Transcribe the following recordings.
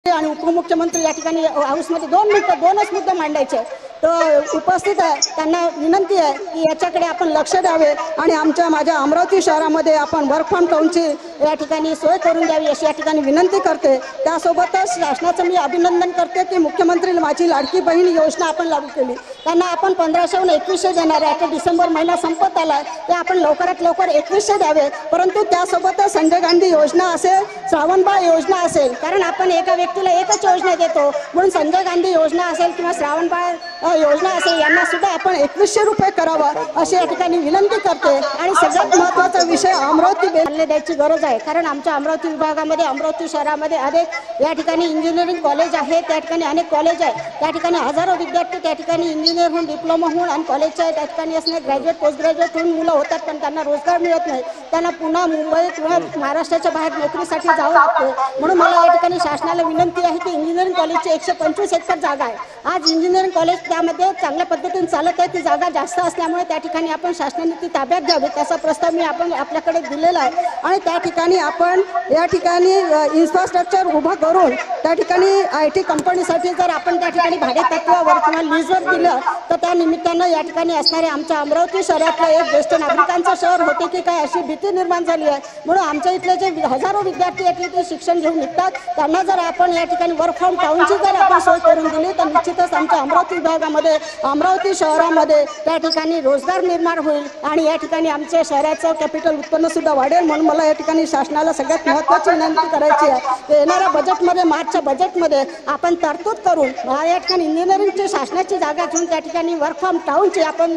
आणि उपमुख्यमंत्री या ठिकाणी हाऊसमध्ये 2 मुद्दे मांडायचे. तर उपस्थित आहे त्यांना विनंती आहे की याच्याकडे आपण लक्ष द्यावे आणि माझ्या अमरावती शहरामध्ये आपण वर्क फ्रॉम होमची या ठिकाणी सोय करून द्यावी अशी या ठिकाणी विनंती करते. त्यासोबतच शासनाचं मी अभिनंदन करते की मुख्यमंत्री माझी लाडकी बहीण योजना आपण लागू केली. त्यांना आपण 1500हून 2100 देणार आहे. आता डिसेंबर महिना संपत आलाय ते आपण लवकरात लवकर 2100 द्यावे. परंतु त्यासोबतच संजय गांधी योजना असेल, श्रावणबाळ योजना असेल, कारण आपण एका व्यक्तीला एकच योजना देतो म्हणून संजय गांधी योजना असेल किंवा श्रावणबाळ योजना असेल यांना सुद्धा आपण 2100 रुपये करावा अशी या ठिकाणी विनंती करते. आणि सगळ्यात महत्त्वाचा विषय अमरावती बेल्ले द्यायची गरज आहे. कारण आमच्या अमरावती विभागामध्ये अमरावती शहरामध्ये अनेक या ठिकाणी इंजिनिअरिंग कॉलेज आहे, त्या ठिकाणी अनेक कॉलेज आहे, त्या ठिकाणी हजारो विद्यार्थी त्या ठिकाणी इंजिनियर होऊन डिप्लोमा होऊन आणि कॉलेजच्या त्या ठिकाणी असणे ग्रॅज्युएट पोस्ट ग्रॅज्युएट होऊन मुलं होतात पण त्यांना रोजगार मिळत नाही. त्यांना पुन्हा मुंबई किंवा महाराष्ट्राच्या बाहेर नोकरीसाठी जावं लागतं. म्हणून मला या ठिकाणी शासनाला विनंती आहे की इंजिनिअरिंग कॉलेजची 125 एकर जागा आहे. आज इंजिनिअरिंग कॉलेज त्यामध्ये चांगल्या पद्धतीने चालत आहे. ती जागा जास्त असल्यामुळे त्या ठिकाणी आपण शासनाने ती ताब्यात घ्यावी त्याचा प्रस्ताव मी आपल्याकडे दिलेला आहे. आणि त्या ठिकाणी आपण या ठिकाणी इन्फ्रास्ट्रक्चर उभं करून त्या ठिकाणी IT कंपनीसाठी जर आपण त्या ठिकाणी भाडेतत्वावर किंवा लीजवर दिलं तर त्या निमित्तानं या ठिकाणी असणारे आमच्या अमरावती शहरातलं एक ज्येष्ठ नागरिकांचं शहर होते की काय अशी भीती निर्माण झाली आहे. म्हणून आमच्या इथले जे हजारो विद्यार्थी येथे शिक्षण घेऊन निघतात त्यांना जर आपण या ठिकाणी वर्क फ्रॉम होमची जर आपण सोय करून दिली तर निश्चितच आमच्या अमरावती विभागामध्ये अमरावती शहरामध्ये त्या ठिकाणी रोजगार निर्माण होईल आणि या ठिकाणी आमच्या शहराचं कॅपिटल उत्पन्न सुद्धा वाढेल. म्हणून मला या ठिकाणी शासनाला सगळ्यात महत्त्वाची विनंती करायची आहे. येणाऱ्या बजेटमध्ये मार्चच्या बजेटमध्ये आपण तरतूद करून या ठिकाणी इंजिनिअरिंगची शासनाची जागा घेऊन त्या ठिकाणी वर्क फ्रॉम टाऊनची आपण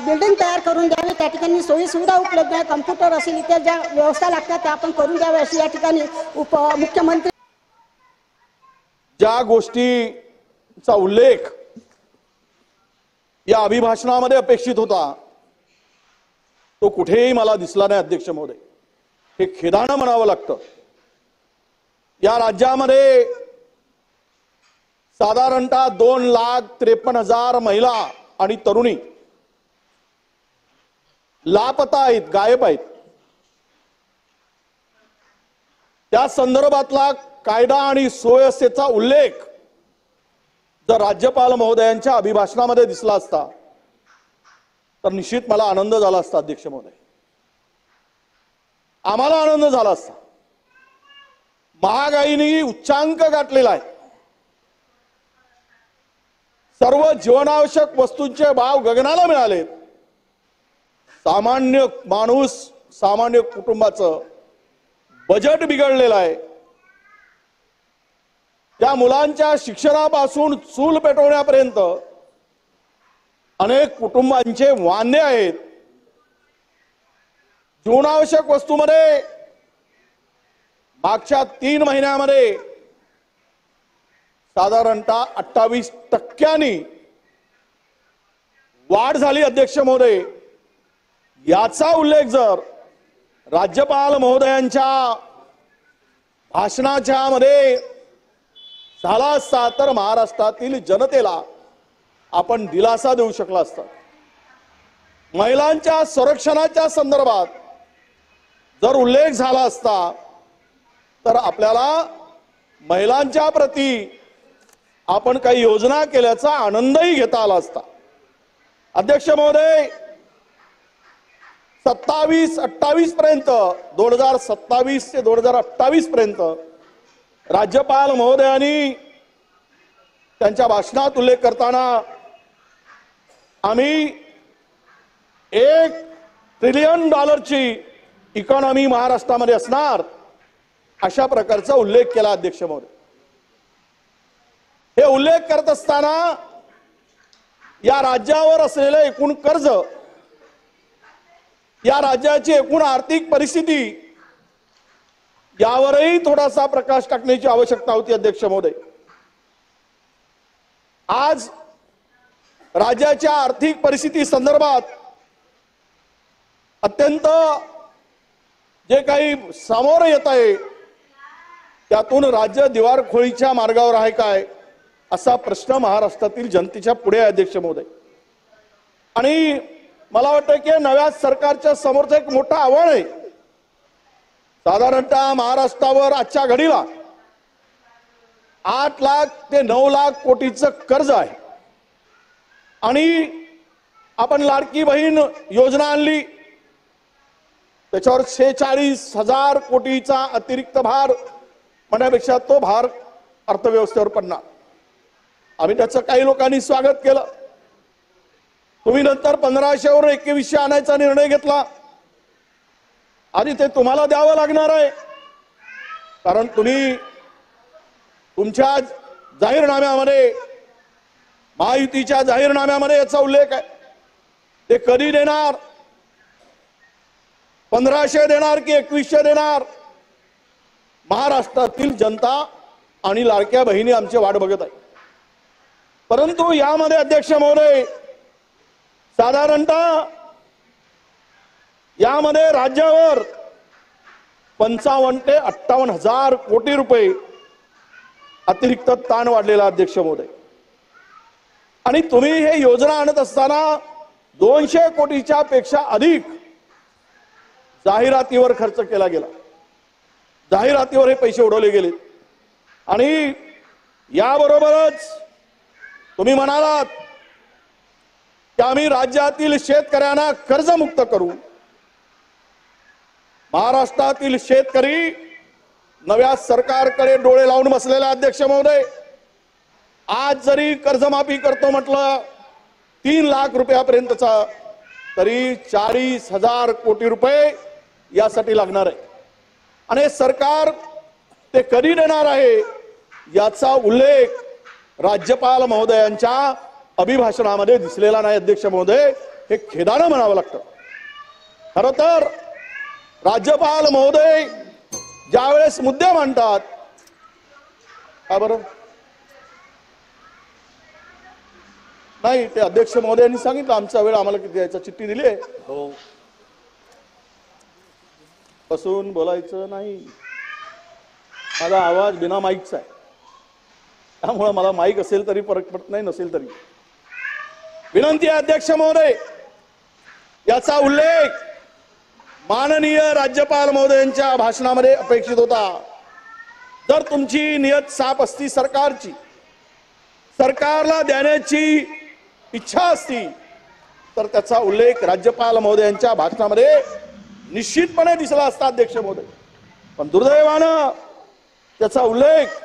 बिल्डिंग तयार करून द्यावी. त्या ठिकाणी सोयी सुविधा उपलब्ध आहे, कम्प्युटर असेल इत्यादी ज्या व्यवस्था लागतात त्या आपण करून द्याव्या अशी या ठिकाणी उपमुख्यमंत्री ज्या गोष्टीचा उल्लेख या अभिभाषणामध्ये अपेक्षित होता तो कुठेही मला दिसला नाही. अध्यक्ष महोदय, हे खेदानं म्हणावं लागतं. या राज्यामध्ये साधारणतः 2,53,000 महिला आणि तरुणी लापता आहेत, गायब आहेत. त्या संदर्भातला कायदा आणि सुव्यवस्थेचा उल्लेख जर राज्यपाल महोदयांच्या अभिभाषणामध्ये दिसला असता तर निश्चित मला आनंद झाला असता. अध्यक्ष महोदय, आम्हाला आनंद झाला असता. महागाईने उच्चांक गाठलेला आहे. सर्व जीवनावश्यक वस्तूंचे भाव गगनाला मिळालेत. सामान्य माणूस, सामान्य कुटुंबाचं बजेट बिघडलेलं आहे. त्या मुलांच्या शिक्षणापासून चूल पेटवण्यापर्यंत अनेक कुटुंबांचे वांदे आहेत. जीवनावश्यक वस्तूमध्ये मागच्या 3 महिन्यामध्ये साधारणतः 28% वाढ झाली. अध्यक्ष महोदय, याचा उल्लेख जर राज्यपाल महोदयांच्या भाषणाच्या मध्ये झाला असता तर महाराष्ट्रातील जनतेला आपण दिलासा देऊ शकला असता. महिलांच्या संरक्षणाच्या संदर्भात जर उल्लेख झाला असता तर आपल्याला महिलांच्या प्रती आपण काही योजना केल्याचा आनंदही घेता आला असता. अध्यक्ष महोदय, 27-28 पर्यंत 2027 ते 2028 पर्यंत राज्यपाल महोदयांनी त्यांच्या भाषणात उल्लेख करताना आम्ही $1 ट्रिलियन इकॉनॉमी महाराष्ट्रामध्ये असणार अशा प्रकारचा उल्लेख केला. अध्यक्ष महोदय, हे उल्लेख करत असताना या राज्यावर असलेलं एकूण कर्ज, या राज्याची एकूण आर्थिक परिस्थिती यावरही थोडासा प्रकाश टाकण्याची आवश्यकता होती. अध्यक्ष महोदय, आज राज्याच्या आर्थिक परिस्थिती संदर्भात अत्यंत जे काही समोर येत आहे त्यातून राज्य दिवाळखोरीच्या मार्गावर आहे काय असा प्रश्न महाराष्ट्रातील जनतेच्या पुढे आहे. अध्यक्ष महोदय, आणि मला वाटतं की नव्या सरकारच्या समोरचं एक मोठं आव्हान आहे. साधारणतः महाराष्ट्रावर आजच्या घडीला 8 लाख ते 9 लाख कोटीचं कर्ज आहे आणि आपण लाडकी बहीण योजना आणली, त्याच्यावर 46,000 कोटीचा अतिरिक्त भार म्हणण्यापेक्षा तो भार अर्थव्यवस्थेवर पडणार. आम्ही त्याचं काही लोकांनी स्वागत केलं. तुम्ही नंतर 1500 वर 2100 आणायचा निर्णय घेतला आणि ते तुम्हाला द्यावं लागणार आहे, कारण तुम्ही तुमच्या जाहीरनाम्यामध्ये, महायुतीच्या जाहीरनाम्यामध्ये याचा उल्लेख आहे. ते कधी देणार? 1500 देणार की 2100 देणार? महाराष्ट्रातील जनता आणि लाडक्या बहिणी आमची वाट बघत आहे. परंतु यामध्ये अध्यक्ष महोदय, साधारणतः यामध्ये राज्यावर 55 ते 58,000 कोटी रुपये अतिरिक्त ताण वाढलेला अध्यक्ष महोदय. आणि तुम्ही हे योजना आणत असताना 200 कोटीच्या पेक्षा अधिक जाहिरातीवर खर्च केला गेला. जाहिरातीवर हे पैसे उडवले गेले. आणि याबरोबरच तुम्ही म्हणालात की आम्ही राज्यातील शेतकऱ्यांना कर्जमुक्त करू. महाराष्ट्रातील शेतकरी नव्या सरकारकडे डोळे लावून बसलेला अध्यक्ष महोदय. आज जरी कर्जमाफी करतो म्हटलं 3 लाख रुपयापर्यंतचा, तरी 40,000 कोटी रुपये यासाठी लागणार आहे. आणि सरकार ते कधी देणार आहे याचा उल्लेख राज्यपाल महोदयांच्या अभिभाषणामध्ये दिसलेला नाही अध्यक्ष महोदय. हे खेदानं म्हणावं लागतं. खरं तर राज्यपाल महोदय ज्यावेळेस मुद्दे मांडतात, का बरं नाही, ते अध्यक्ष महोदयांनी सांगितलं आमचा वेळ आम्हाला किती द्यायचा, चिठ्ठी दिली आहे. हो, बसून बोलायचं नाही. माझा आवाज बिना माईकचा आहे, त्यामुळे मला माईक असेल तरी फरक पडत नाही, नसेल तरी. विनंती आहे अध्यक्ष महोदय, याचा उल्लेख माननीय राज्यपाल महोदयांच्या भाषणामध्ये अपेक्षित होता. जर तुमची नियत साफ असती सरकारची, सरकारला देण्याची इच्छा असती, तर त्याचा उल्लेख राज्यपाल महोदयांच्या भाषणामध्ये निश्चितपणे दिसला असता अध्यक्ष महोदय. पण दुर्दैवानं त्याचा उल्लेख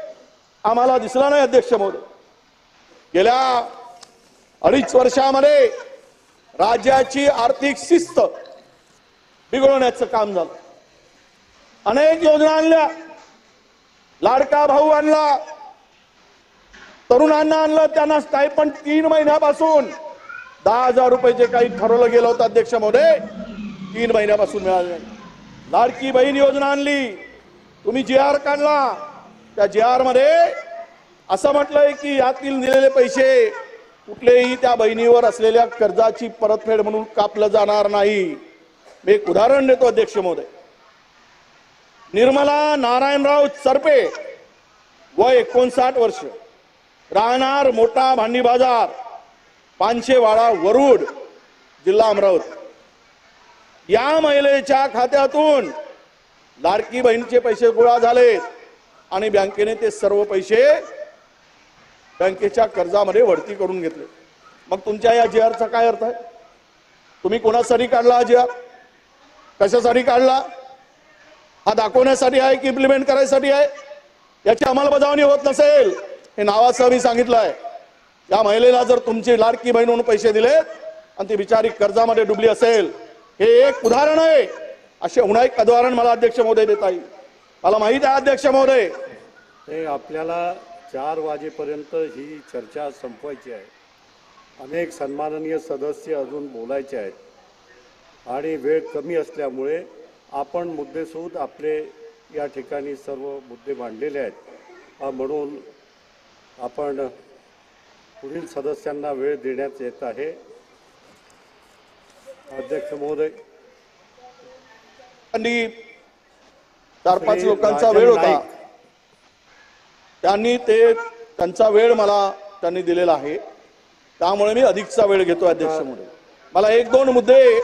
आम्हाला दिसला नाही अध्यक्ष महोदय. गेल्या 2.5 वर्षामध्ये राज्याची आर्थिक शिस्त बिघडवण्याचं काम झालं. अनेक योजना आणल्या, लाडका भाऊ आणला, तरुणांना आणलं, त्यांना स्टायपंड 3 महिन्यापासून 10,000 रुपये जे काही ठरवलं गेलं होतं अध्यक्ष महोदय, 3 महिन्यापासून मिळाले नाही. लाडकी बहीण योजना आणली, तुम्ही GR काढला, त्या GR मध्ये असं म्हटलंय की यातील दिलेले पैसे कुठलेही त्या बहिणीवर असलेल्या कर्जाची परतफेड म्हणून कापलं जाणार नाही. मी एक उदाहरण देतो अध्यक्ष महोदय. निर्मला नारायणराव चरपे, वय 59 वर्ष, राहणार मोठा भांडी बाजार, पानशेवाडा, वरुड, जिल्हा अमरावती. या महिलेच्या खात्यातून लाडकी बहिणीचे पैसे गोळा झाले आणि बँकेने ते सर्व पैसे बँकेच्या कर्जामध्ये वळती करून घेतले. मग तुमच्या या GRचा काय अर्थ आहे? तुम्ही कोणासाठी काढला हा GR? कशासाठी काढला? हा दाखवण्यासाठी आहे की इम्प्लिमेंट करायसाठी आहे? याची अंमलबजावणी होत नसेल, हे नावासह मी सांगितलं आहे. या महिलेला जर तुमची लाडकी बहीण म्हणून पैसे दिले आणि ती बिचारी कर्जामध्ये डुबली असेल, हे एक उदाहरण आहे. असे अनेक उदाहरण मला अध्यक्ष महोदय देता येईल. मला माहित आहे अध्यक्ष महोदय, ते आपल्याला 4 वाजेपर्यंत ही चर्चा संपवायची आहे. अनेक सन्माननीय सदस्य अजून बोलायचे आहेत आणि वेळ कमी असल्यामुळे आपण मुद्देसूद आपले या ठिकाणी सर्व मुद्दे मांडलेले आहेत. म्हणून आपण पुढील सदस्यांना वेळ देण्यात येत आहे. अध्यक्ष महोदय, 4-5 लोकांचा वेळ होता, त्यांचा वेळ मला त्यांनी दिलेला आहे, त्यामुळे मी अधिकचा वेळ घेतो अध्यक्ष महोदय. मला 1-2 मुद्दे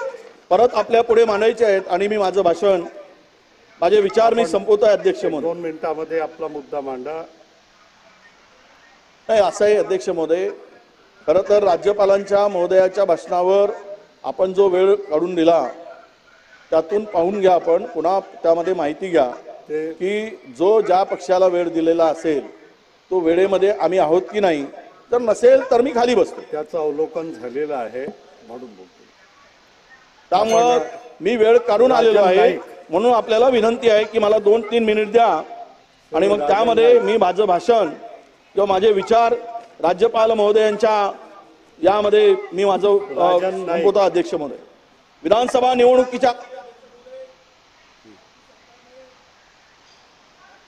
परत आपल्या पुढे मांडायचे आहेत आणि मी माझं भाषण, माझे विचार मी संपवतोय अध्यक्ष महोदय. 2 मिनिटांमध्ये आपला मुद्दा मांडा. नाही, असं आहे अध्यक्ष महोदय, खरं तर राज्यपालांच्या महोदयाच्या भाषणावर आपण जो वेळ काढून दिला त्यातून पाहून घ्या, आपण पुन्हा त्यामध्ये माहिती घ्या की जो ज्या पक्षाला वेळ दिलेला असेल तो वेळेमध्ये आम्ही आहोत की नाही. जर नसेल तर मी खाली बसतो. त्याचं अवलोकन झालेलं आहे म्हणून बोलतो. त्यामुळं मी वेळ काढून आलेलो आहे, म्हणून आपल्याला विनंती आहे की मला 2-3 मिनिट द्या आणि मग त्यामध्ये मी माझं भाषण किंवा माझे विचार राज्यपाल महोदयांच्या यामध्ये मी माझं संपवतो. अध्यक्ष महोदय, विधानसभा निवडणुकीच्या